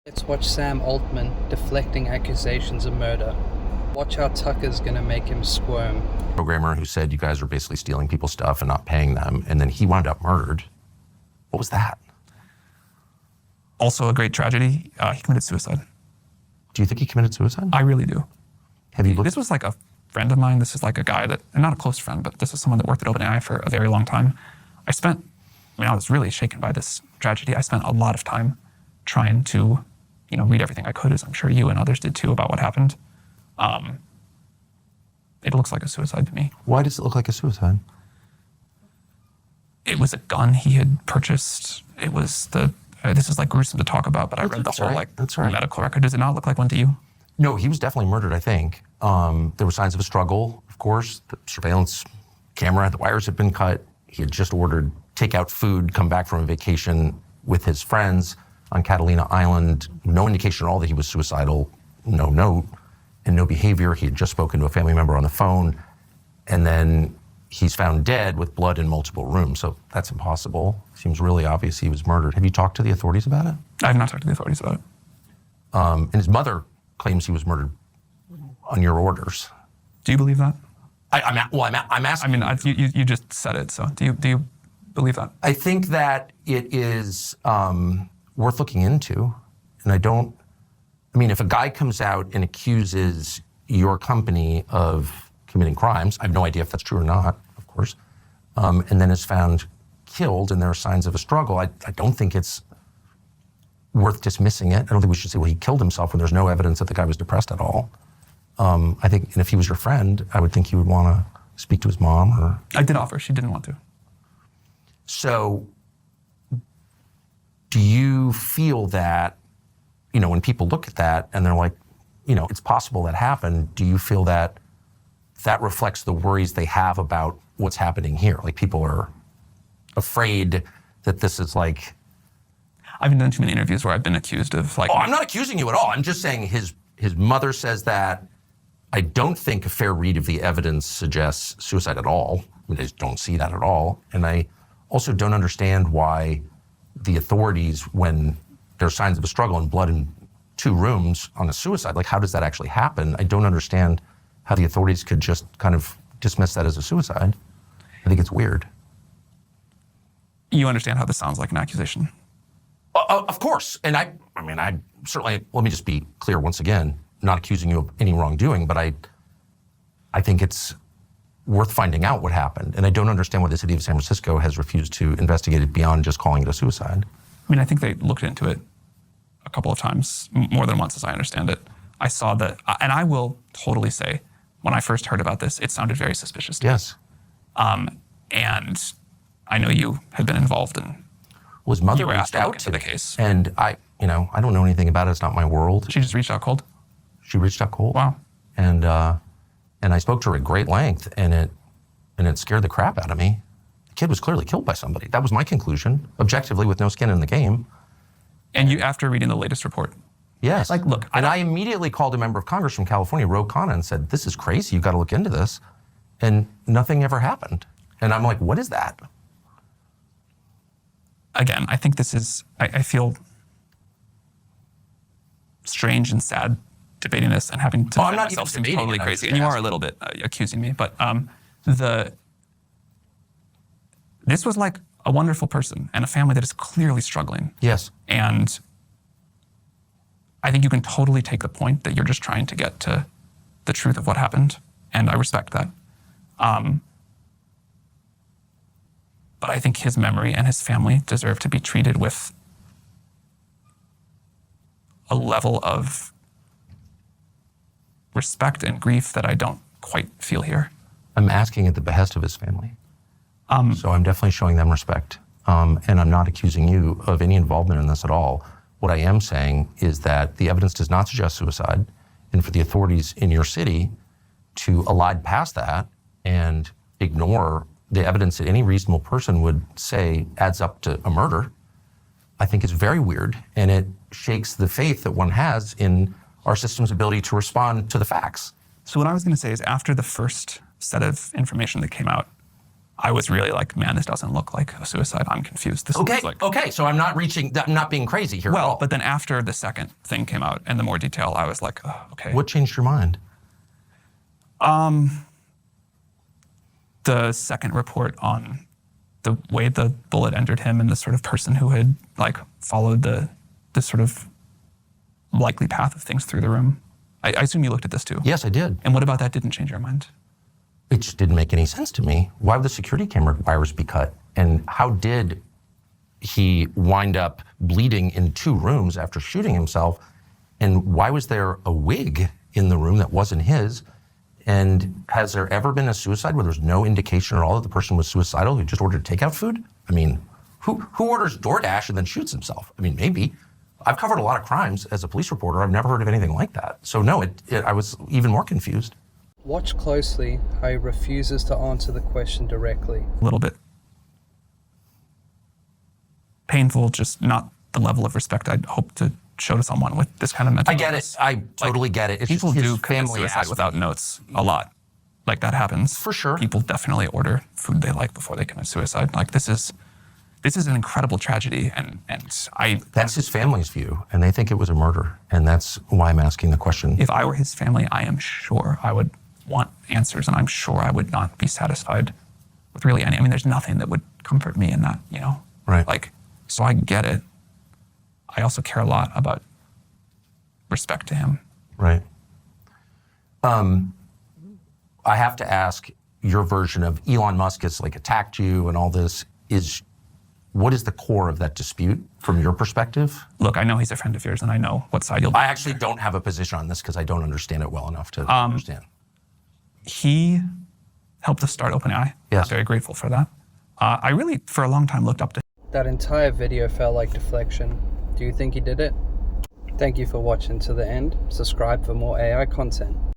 Let's watch Sam Altman deflecting accusations of murder. Watch how Tucker's gonna make him squirm. Programmer who said you guys are basically stealing people's stuff and not paying them, and then he wound up murdered. What was that? Also a great tragedy. He committed suicide. Do you think he committed suicide? I really do. Have you looked? This was like a friend of mine. This is like a guy that, and not a close friend, but this is someone that worked at OpenAI for a very long time. I was really shaken by this tragedy. I spent a lot of time trying to, read everything I could, as I'm sure you and others did too, about what happened. It looks like a suicide to me. Why does it look like a suicide? It was a gun he had purchased. It was this is like gruesome to talk about, but I read the whole medical record. Does it not look like one to you? No, he was definitely murdered, I think. There were signs of a struggle, of course. The surveillance camera, the wires had been cut. He had just ordered takeout food, come back from a vacation with his friends on Catalina Island. No indication at all that he was suicidal, no note, and no behavior. He had just spoken to a family member on the phone. And then he's found dead with blood in multiple rooms. So that's impossible. Seems really obvious he was murdered. Have you talked to the authorities about it? I have not talked to the authorities about it. And his mother claims he was murdered on your orders. Do you believe that? I'm asking. You just said it, so do you believe that? I think that it is worth looking into. And if a guy comes out and accuses your company of committing crimes, I have no idea if that's true or not, of course, and then is found killed and there are signs of a struggle, I don't think it's worth dismissing it. I don't think we should say, well, he killed himself when there's no evidence that the guy was depressed at all. I think, and if he was your friend, I would think you would want to speak to his mom or... I did offer, she didn't want to. So, do you feel that, when people look at that and they're like, it's possible that happened, do you feel that that reflects the worries they have about what's happening here? Like people are afraid that this is like... I've done too many interviews where I've been accused of like... Oh, I'm not accusing you at all. I'm just saying his mother says that. I don't think a fair read of the evidence suggests suicide at all. I just don't see that at all. And I also don't understand why the authorities, when there's signs of a struggle and blood in 2 rooms on a suicide, like how does that actually happen? I don't understand how the authorities could just kind of dismiss that as a suicide. I think it's weird. You understand how this sounds like an accusation? Of course. And I certainly, let me just be clear once again, not accusing you of any wrongdoing, but I think it's worth finding out what happened. And I don't understand why the city of San Francisco has refused to investigate it beyond just calling it a suicide. I think they looked into it a couple of times, more than once as I understand it. I saw that, and I will totally say, when I first heard about this, it sounded very suspicious to me. Yes. And I know you had been involved in... Well, his mother you were asked reached to look out into the case. And I don't know anything about it. It's not my world. She just reached out cold? She reached out cold. Wow. And I spoke to her at great length, and it scared the crap out of me. The kid was clearly killed by somebody. That was my conclusion, objectively, with no skin in the game. And you, after reading the latest report? Yes. Look. I immediately called a member of Congress from California, Ro Khanna, and said, this is crazy. You've got to look into this. And nothing ever happened. And I'm like, what is that? Again, I think this is, I feel strange and sad debating this and having to I'm not myself even seem debating totally it, crazy. And you are a little bit accusing me, but this was like a wonderful person and a family that is clearly struggling. Yes. And I think you can totally take the point that you're just trying to get to the truth of what happened, and I respect that. But I think his memory and his family deserve to be treated with a level of respect and grief that I don't quite feel here. I'm asking at the behest of his family. So I'm definitely showing them respect. And I'm not accusing you of any involvement in this at all. What I am saying is that the evidence does not suggest suicide, and for the authorities in your city to elide past that and ignore the evidence that any reasonable person would say adds up to a murder, I think is very weird, and it shakes the faith that one has in our system's ability to respond to the facts. So what I was going to say is, after the first set of information that came out, I was really like, man, this doesn't look like a suicide. I'm confused. This Okay, looks like... okay, so I'm not being crazy here at Well, all. but then after the second thing came out and the more detail, I was like, oh, okay. What changed your mind? The second report on the way the bullet entered him and the sort of person who had like followed the sort of likely path of things through the room. I assume you looked at this too. Yes, I did. And what about that didn't change your mind? It just didn't make any sense to me. Why would the security camera wires be cut? And how did he wind up bleeding in 2 rooms after shooting himself? And why was there a wig in the room that wasn't his? And has there ever been a suicide where there's no indication at all that the person was suicidal who just ordered takeout food? I mean, who orders DoorDash and then shoots himself? I mean, maybe. I've covered a lot of crimes as a police reporter. I've never heard of anything like that. So no, I was even more confused. Watch closely how he refuses to answer the question directly. A little bit painful, just not the level of respect I'd hope to show to someone with this kind of mental I get illness. it. I totally get it. It's People just do his commit family suicide asked without me. notes a lot. Like that happens. For sure. People definitely order food they like before they commit suicide. Like this is an incredible tragedy, and That's his family's view, and they think it was a murder, and that's why I'm asking the question. if I were his family, I am sure I would want answers, and I'm sure I would not be satisfied with really any. I mean, there's nothing that would comfort me in that, you know? Right. Like, so I get it. I also care a lot about respect to him. Right. I have to ask, your version of Elon Musk has like attacked you and all this what is the core of that dispute from your perspective? Look, I know he's a friend of yours, and I know what side you'll be. I actually don't have a position on this because I don't understand it well enough to understand. He helped us start OpenAI. Yes. I'm very grateful for that. I really, for a long time, looked up to That entire video felt like deflection. Do you think he did it? Thank you for watching to the end. Subscribe for more AI content.